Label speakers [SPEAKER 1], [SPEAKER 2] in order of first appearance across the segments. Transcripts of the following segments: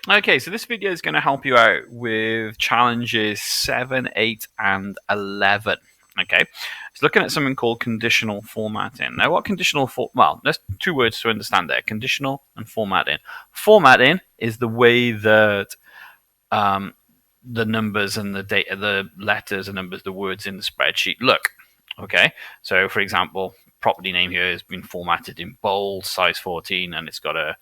[SPEAKER 1] Okay, so this video is going to help you out with challenges 7, 8, and 11. Okay, it's looking at something called conditional formatting. Now, what well, there's two words to understand there: conditional and formatting. Formatting is the way that um, the numbers and the data, the letters and numbers, the words in the spreadsheet look. Okay, so for example, property name here has been formatted in bold, size 14, and it's got a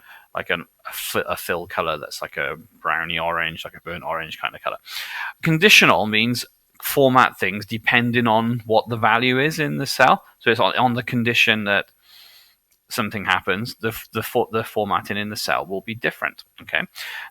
[SPEAKER 1] fill color that's like a browny orange, like a burnt orange kind of color. Conditional means format things depending on what the value is in the cell. So it's on the condition that something happens, the formatting in the cell will be different. Okay.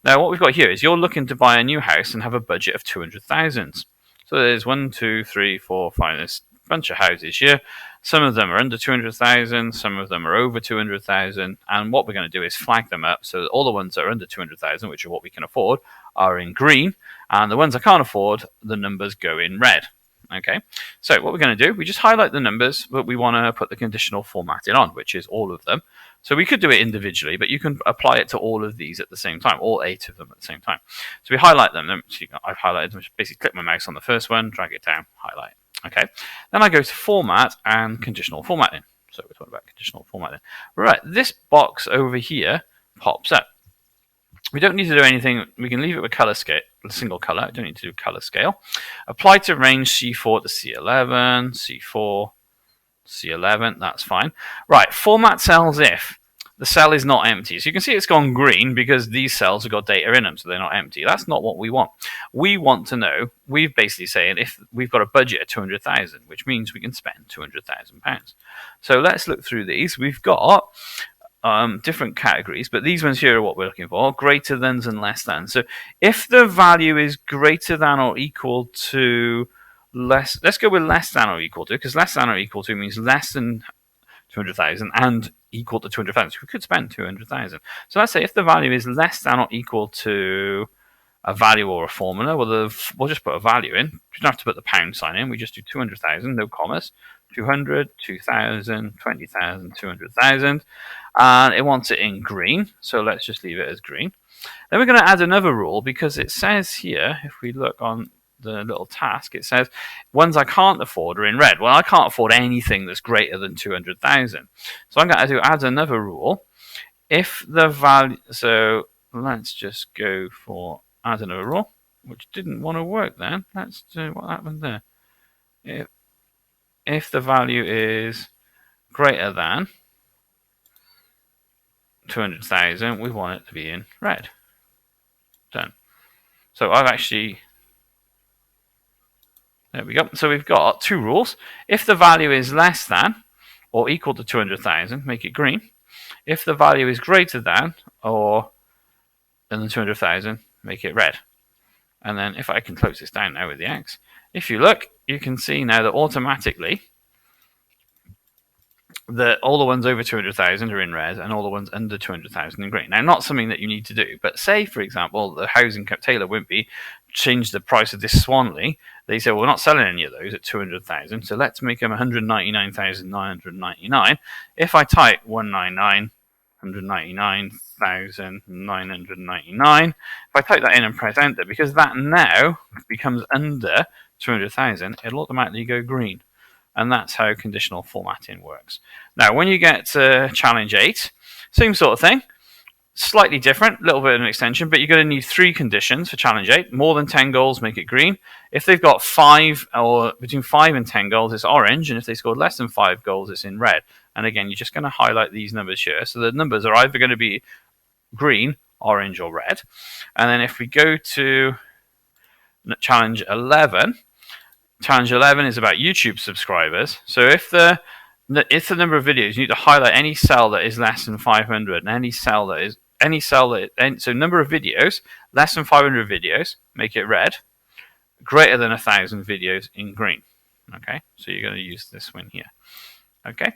[SPEAKER 1] Now, what we've got here is you're looking to buy a new house and have a budget of 200,000. So there's 1, 2, 3, 4, 5. There's a bunch of houses here. Some of them are under 200,000. Some of them are over 200,000. And what we're going to do is flag them up so that all the ones that are under 200,000, which are what we can afford, are in green, and the ones I can't afford, the numbers go in red. Okay, so what we're going to do, we just highlight the numbers, but we want to put the conditional formatting on, which is all of them. So we could do it individually, but you can apply it to all of these at the same time, all 8 of them at the same time. So we highlight them. I've highlighted them. Basically, click my mouse on the first one, drag it down, highlight. Okay, then I go to Format and Conditional Formatting. So we're talking about conditional formatting. Right, this box over here pops up. We don't need to do anything. We can leave it with color scale, single color. I don't need to do color scale. Apply to range C4 to C11, C4, C11. That's fine. Right, format cells if the cell is not empty. So you can see it's gone green because these cells have got data in them, so they're not empty. That's not what we want. We want to know, we're basically saying if we've got a budget of 200,000, which means we can spend £200,000. So let's look through these. We've got different categories, but these ones here are what we're looking for: greater thans and less than. So if the value is greater than or equal to less, let's go with less than or equal to, because less than or equal to means less than 200,000 and equal to 200,000. So we could spend 200,000. So let's say if the value is less than or equal to a value or a formula, we'll just put a value in. We don't have to put the pound sign in. We just do 200,000, no commas. 200, 2,000, 20,000, 200,000. And it wants it in green. So let's just leave it as green. Then we're going to add another rule because it says here, if we look on the little task, it says ones I can't afford are in red. Well, I can't afford anything that's greater than 200,000. So I'm going to add another rule. If the value, so let's just go for add another rule, which didn't want to work then. Let's do what happened there. If the value is greater than 200,000, we want it to be in red. Done. So I've actually, there we go. So we've got two rules. If the value is less than or equal to 200,000, make it green. If the value is greater than or than 200,000, make it red. And then if I can close this down now with the X, if you look, you can see now that automatically all the ones over 200,000 are in red and all the ones under 200,000 in green. Now, not something that you need to do, but say, for example, the housing Taylor Wimpey changed the price of this Swanley. They said, well, we're not selling any of those at 200,000, so let's make them 199,999. If I type 199,999, if I type that in and press enter, because that now becomes under 200,000, it'll automatically go green. And that's how conditional formatting works. Now, when you get to challenge 8, same sort of thing, slightly different, a little bit of an extension, but you're going to need 3 conditions for challenge 8. More than 10 goals, make it green. If they've got 5 or between 5 and 10 goals, it's orange. And if they scored less than 5 goals, it's in red. And again, you're just going to highlight these numbers here. So the numbers are either going to be green, orange, or red. And then if we go to challenge 11, Challenge 11 is about YouTube subscribers. So if the number of videos, you need to highlight any cell that is less than 500 and so number of videos less than 500 videos, make it red. Greater than 1,000 videos in green. Okay, so you're going to use this one here. Okay,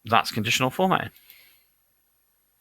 [SPEAKER 1] that's conditional formatting.